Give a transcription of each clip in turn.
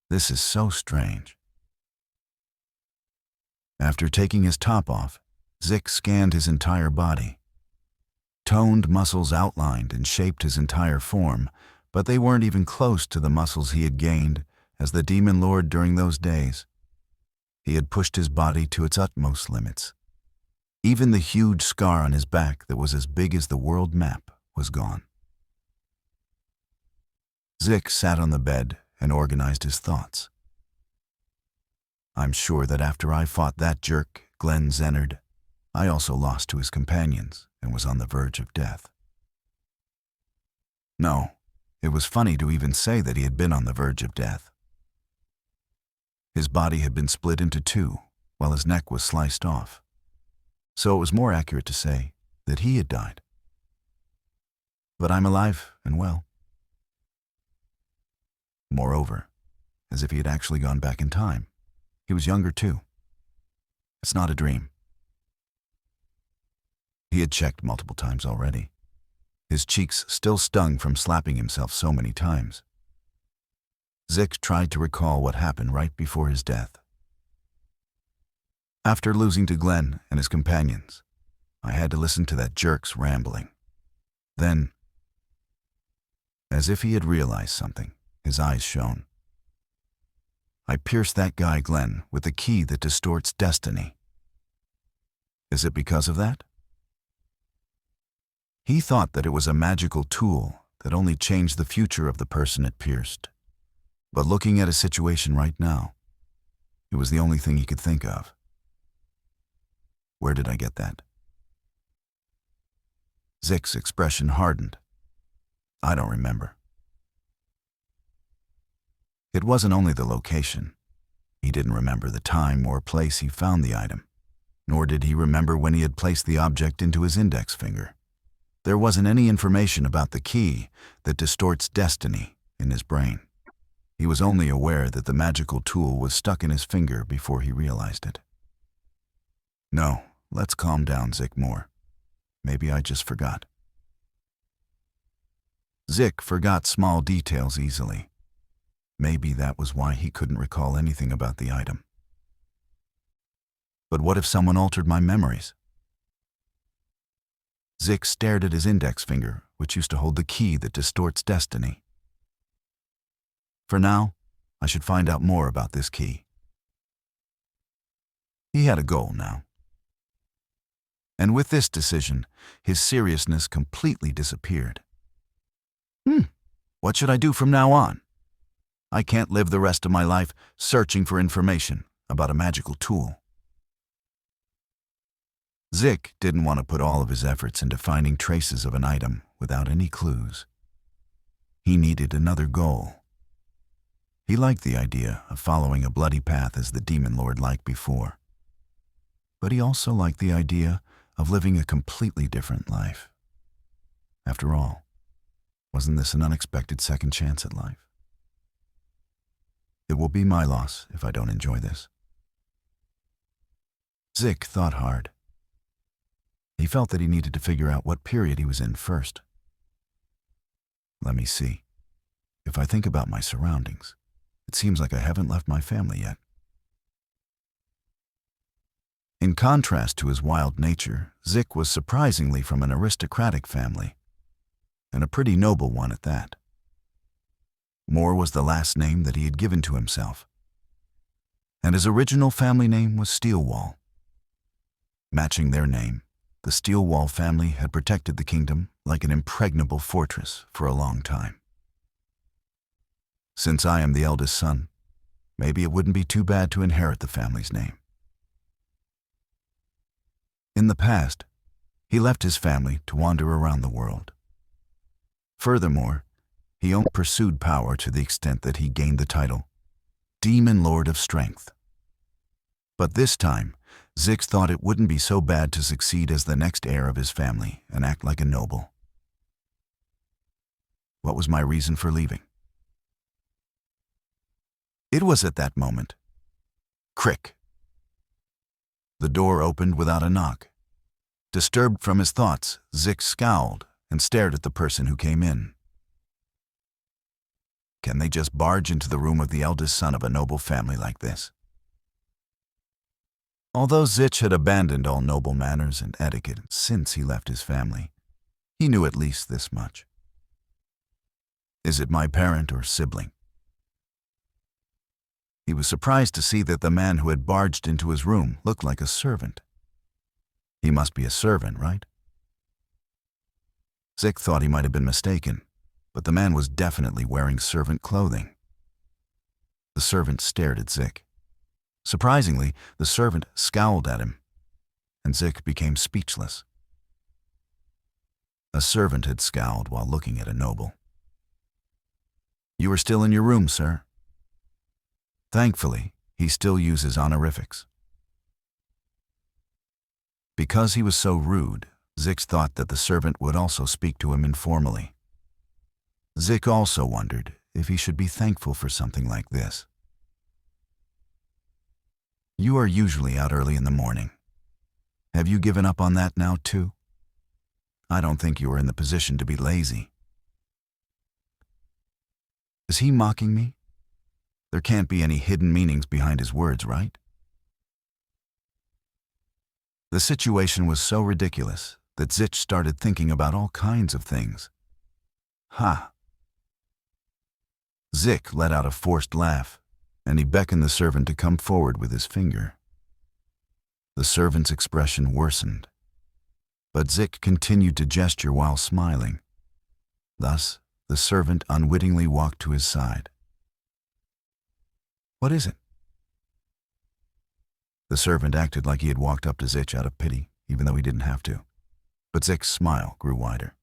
This is so strange. After taking his top off, Zik scanned his entire body. Toned muscles outlined and shaped his entire form, but they weren't even close to the muscles he had gained as the Demon Lord during those days. He had pushed his body to its utmost limits. Even the huge scar on his back that was as big as the world map was gone. Zik sat on the bed and organized his thoughts. I'm sure that after I fought that jerk, Glenn Zennard, I also lost to his companions and was on the verge of death. No, it was funny to even say that he had been on the verge of death. His body had been split into two, while his neck was sliced off. So it was more accurate to say that he had died. But I'm alive and well. Moreover, as if he had actually gone back in time, he was younger too. It's not a dream. He had checked multiple times already. His cheeks still stung from slapping himself so many times. Zik tried to recall what happened right before his death. After losing to Glenn and his companions, I had to listen to that jerk's rambling. Then, as if he had realized something, his eyes shone. I pierced that guy Glenn with the key that distorts destiny. Is it because of that? He thought that it was a magical tool that only changed the future of the person it pierced. But looking at his situation right now, it was the only thing he could think of. Where did I get that? Zik's expression hardened. I don't remember. It wasn't only the location. He didn't remember the time or place he found the item, nor did he remember when he had placed the object into his index finger. There wasn't any information about the key that distorts destiny in his brain. He was only aware that the magical tool was stuck in his finger before he realized it. No, let's calm down, Zik more. Maybe I just forgot. Zik forgot small details easily. Maybe that was why he couldn't recall anything about the item. But what if someone altered my memories? Zik stared at his index finger, which used to hold the key that distorts destiny. For now, I should find out more about this key. He had a goal now. And with this decision, his seriousness completely disappeared. What should I do from now on? I can't live the rest of my life searching for information about a magical tool. Zik didn't want to put all of his efforts into finding traces of an item without any clues. He needed another goal. He liked the idea of following a bloody path as the Demon Lord liked before. But he also liked the idea of living a completely different life. After all, wasn't this an unexpected second chance at life? It will be my loss if I don't enjoy this. Zik thought hard. He felt that he needed to figure out what period he was in first. Let me see. If I think about my surroundings, it seems like I haven't left my family yet. In contrast to his wild nature, Zik was surprisingly from an aristocratic family, and a pretty noble one at that. Moore was the last name that he had given to himself, and his original family name was Steelwall. Matching their name, the Steelwall family had protected the kingdom like an impregnable fortress for a long time. Since I am the eldest son, maybe it wouldn't be too bad to inherit the family's name. In the past, he left his family to wander around the world. Furthermore, he only pursued power to the extent that he gained the title Demon Lord of Strength. But this time, Zik thought it wouldn't be so bad to succeed as the next heir of his family and act like a noble. What was my reason for leaving? It was at that moment. Crick. The door opened without a knock. Disturbed from his thoughts, Zik scowled and stared at the person who came in. can they just barge into the room of the eldest son of a noble family like this? Although Zich had abandoned all noble manners and etiquette since he left his family, he knew at least this much. Is it my parent or sibling? He was surprised to see that the man who had barged into his room looked like a servant. He must be a servant, right? Zich thought he might have been mistaken, but the man was definitely wearing servant clothing. The servant stared at Zich. Surprisingly, the servant scowled at him, and Zich became speechless. A servant had scowled while looking at a noble. "You are still in your room, sir." Thankfully, he still uses honorifics. Because he was so rude, Zich thought that the servant would also speak to him informally. Zich also wondered if he should be thankful for something like this. "You are usually out early in the morning. Have you given up on that now too? I don't think you are in the position to be lazy." Is he mocking me? There can't be any hidden meanings behind his words, right? The situation was so ridiculous that Zich started thinking about all kinds of things. Ha! Zich let out a forced laugh, and he beckoned the servant to come forward with his finger. The servant's expression worsened, but Zich continued to gesture while smiling. Thus, the servant unwittingly walked to his side. "What is it?" The servant acted like he had walked up to Zich out of pity, even though he didn't have to. But Zich's smile grew wider.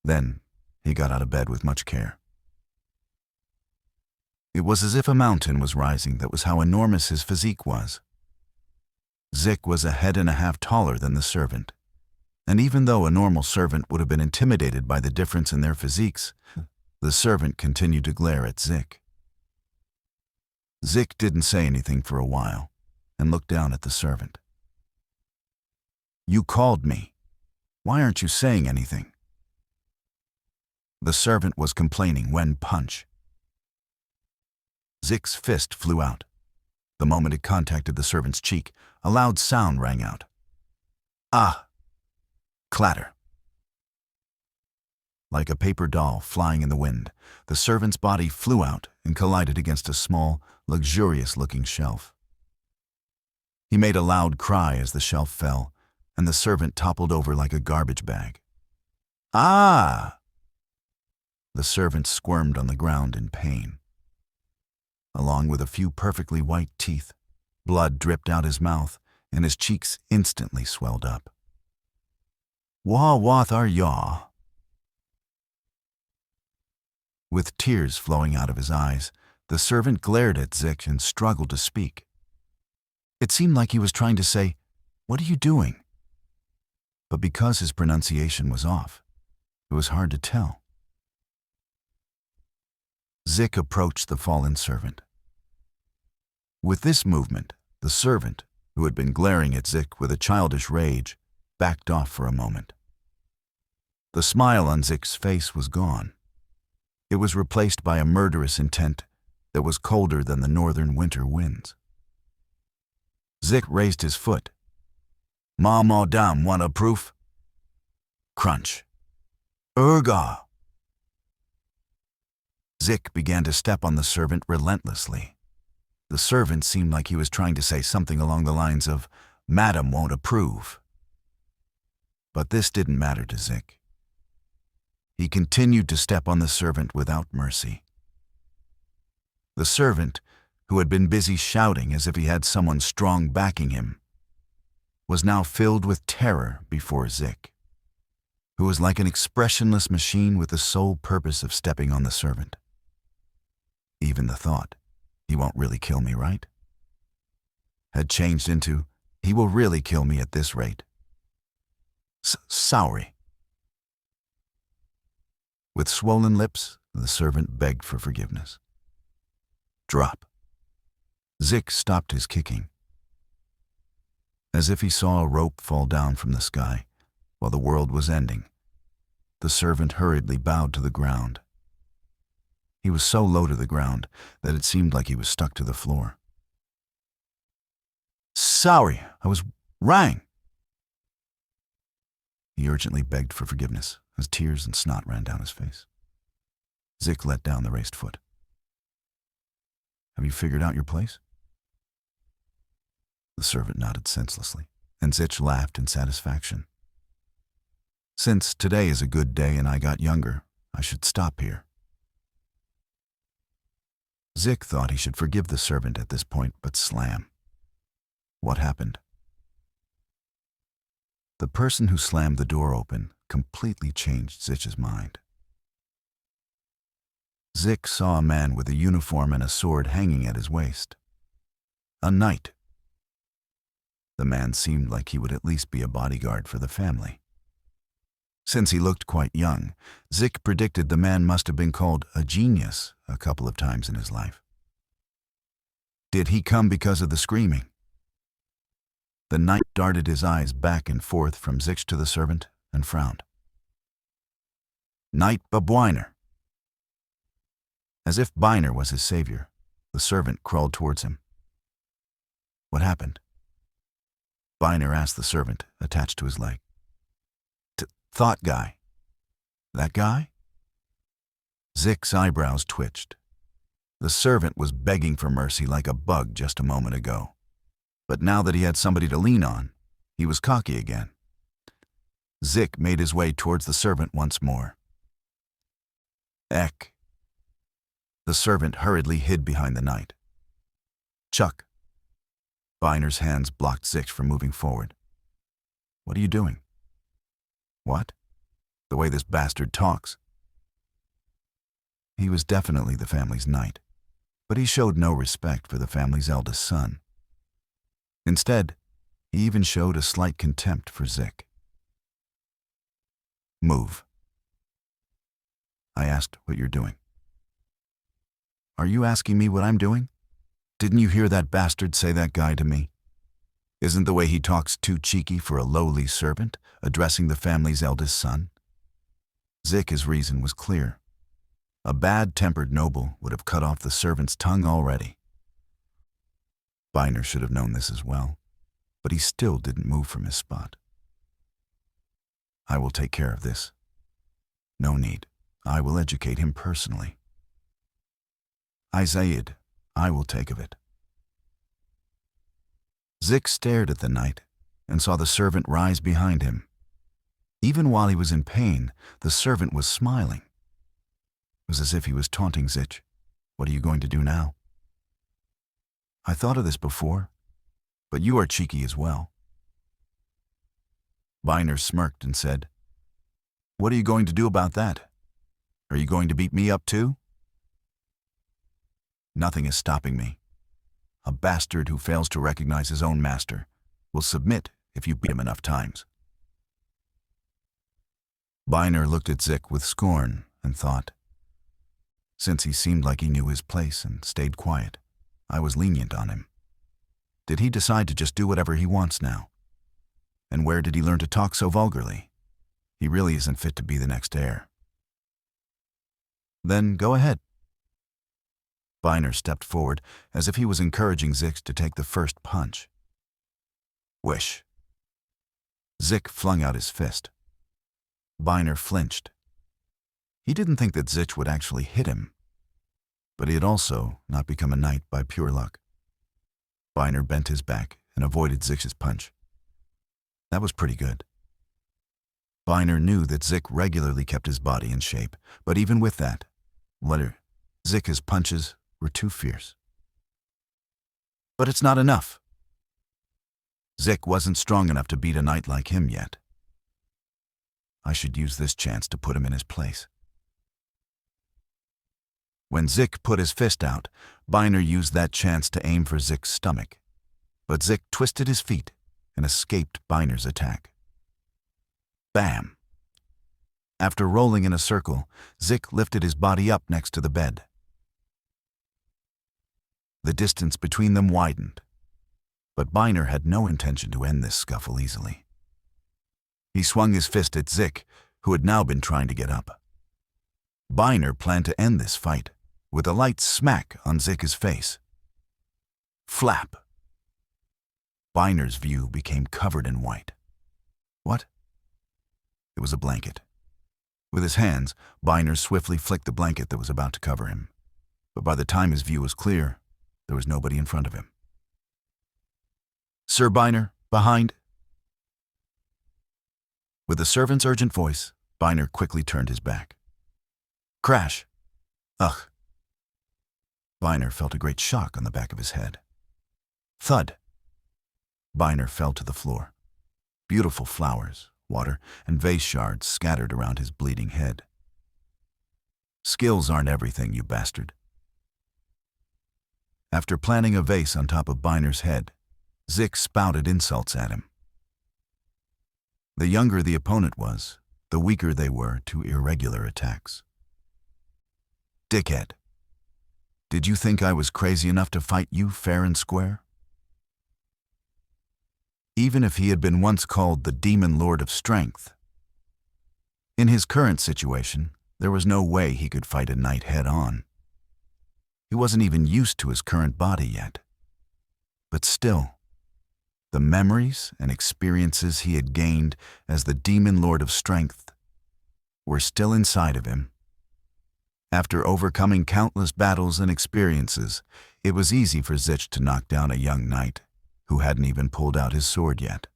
Then, he got out of bed with much care. It was as if a mountain was rising. That was how enormous his physique was. Zich was a head and a half taller than the servant, and even though a normal servant would have been intimidated by the difference in their physiques, the servant continued to glare at Zich. Zich didn't say anything for a while, and looked down at the servant. "You called me. Why aren't you saying anything?" The servant was complaining when punch. Zich's fist flew out. The moment it contacted the servant's cheek, a loud sound rang out. "Ah!" Clatter. Like a paper doll flying in the wind, the servant's body flew out and collided against a small, luxurious-looking shelf. He made a loud cry as the shelf fell, and the servant toppled over like a garbage bag. "Ah!" The servant squirmed on the ground in pain. Along with a few perfectly white teeth, blood dripped out his mouth, and his cheeks instantly swelled up. "Wah wath are yaw?" With tears flowing out of his eyes, the servant glared at Zich and struggled to speak. It seemed like he was trying to say, "What are you doing?" But because his pronunciation was off, it was hard to tell. Zich approached the fallen servant. With this movement, the servant, who had been glaring at Zich with a childish rage, backed off for a moment. The smile on Zich's face was gone. It was replaced by a murderous intent that was colder than the northern winter winds. Zich raised his foot. "Ma madame want a proof?" Crunch. "Urga!" Zich began to step on the servant relentlessly. The servant seemed like he was trying to say something along the lines of, "Madam won't approve." But this didn't matter to Zich. He continued to step on the servant without mercy. The servant, who had been busy shouting as if he had someone strong backing him, was now filled with terror before Zich, who was like an expressionless machine with the sole purpose of stepping on the servant. Even the thought, "He won't really kill me, right?" had changed into, "He will really kill me at this rate." Sorry. With swollen lips, the servant begged for forgiveness. Drop. Zich stopped his kicking. As if he saw a rope fall down from the sky while the world was ending, the servant hurriedly bowed to the ground. He was so low to the ground that it seemed like he was stuck to the floor. "Sorry, I was wrong." He urgently begged for forgiveness as tears and snot ran down his face. Zik let down the raised foot. "Have you figured out your place?" The servant nodded senselessly, and Zik laughed in satisfaction. "Since today is a good day and I got younger, I should stop here." Zik thought he should forgive the servant at this point, but slam. What happened? The person who slammed the door open completely changed Zik's mind. Zik saw a man with a uniform and a sword hanging at his waist. A knight. The man seemed like he would at least be a bodyguard for the family. Since he looked quite young, Zik predicted the man must have been called a genius a couple of times in his life. Did he come because of the screaming? The knight darted his eyes back and forth from Zik to the servant and frowned. "Knight Babwiner." As if Biner was his savior, the servant crawled towards him. "What happened?" Biner asked the servant, attached to his leg. "Thought guy." "That guy?" Zik's eyebrows twitched. The servant was begging for mercy like a bug just a moment ago. But now that he had somebody to lean on, he was cocky again. Zik made his way towards the servant once more. "Eck." The servant hurriedly hid behind the knight. "Chuck." Biner's hands blocked Zik from moving forward. "What are you doing?" "What?" "The way this bastard talks." He was definitely the family's knight, but he showed no respect for the family's eldest son. Instead, he even showed a slight contempt for Zik. "Move." I asked what you're doing. "Are you asking me what I'm doing? Didn't you hear that bastard say that guy to me? Isn't the way he talks too cheeky for a lowly servant addressing the family's eldest son?" Zik's reason was clear. A bad-tempered noble would have cut off the servant's tongue already. Biner should have known this as well, but he still didn't move from his spot. "I will take care of this." "No need. I will educate him personally." "Zaid, I will take of it." Zik stared at the knight and saw the servant rise behind him. Even while he was in pain, the servant was smiling. It was as if he was taunting Zik. "What are you going to do now?" "I thought of this before, but you are cheeky as well." Biner smirked and said, "What are you going to do about that? Are you going to beat me up too?" "Nothing is stopping me. A bastard who fails to recognize his own master will submit if you beat him enough times." Biner looked at Zik with scorn and thought, since he seemed like he knew his place and stayed quiet, I was lenient on him. Did he decide to just do whatever he wants now? And where did he learn to talk so vulgarly? He really isn't fit to be the next heir. "Then go ahead." Biner stepped forward as if he was encouraging Zik to take the first punch. Wish. Zik flung out his fist. Biner flinched. He didn't think that Zik would actually hit him, but he had also not become a knight by pure luck. Biner bent his back and avoided Zik's punch. That was pretty good. Biner knew that Zik regularly kept his body in shape, but even with that, Zik's punches were too fierce. But it's not enough. Zik wasn't strong enough to beat a knight like him yet. I should use this chance to put him in his place. When Zik put his fist out, Biner used that chance to aim for Zik's stomach. But Zik twisted his feet and escaped Biner's attack. Bam! After rolling in a circle, Zik lifted his body up next to the bed. The distance between them widened, but Biner had no intention to end this scuffle easily. He swung his fist at Zik, who had now been trying to get up. Biner planned to end this fight, with a light smack on Zik's face. Flap. Byner's view became covered in white. What? It was a blanket. With his hands, Byner swiftly flicked the blanket that was about to cover him. But by the time his view was clear, there was nobody in front of him. "Sir Byner, behind." With the servant's urgent voice, Byner quickly turned his back. Crash. Ugh. Byner felt a great shock on the back of his head. Thud. Byner fell to the floor. Beautiful flowers, water, and vase shards scattered around his bleeding head. Skills aren't everything, you bastard. After planting a vase on top of Byner's head, Zik spouted insults at him. The younger the opponent was, the weaker they were to irregular attacks. Dickhead. Did you think I was crazy enough to fight you fair and square? Even if he had been once called the Demon Lord of Strength, in his current situation, there was no way he could fight a knight head-on. He wasn't even used to his current body yet. But still, the memories and experiences he had gained as the Demon Lord of Strength were still inside of him. After overcoming countless battles and experiences, it was easy for Zik to knock down a young knight who hadn't even pulled out his sword yet.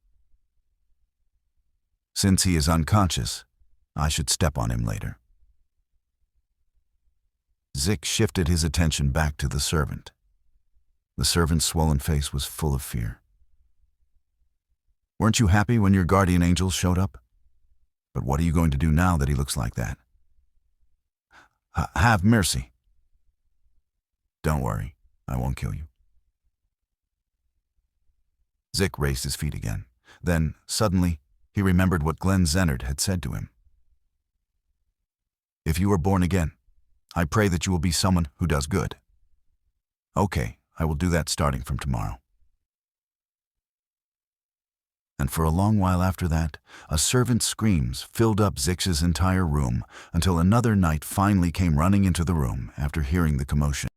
Since he is unconscious, I should step on him later. Zik shifted his attention back to the servant. The servant's swollen face was full of fear. Weren't you happy when your guardian angel showed up? But what are you going to do now that he looks like that? Have mercy. Don't worry, I won't kill you. Zik raised his feet again. Then, suddenly, he remembered what Glenn Zennard had said to him. If you are born again, I pray that you will be someone who does good. Okay, I will do that starting from tomorrow. And for a long while after that, a servant's screams filled up Zik's entire room until another knight finally came running into the room after hearing the commotion.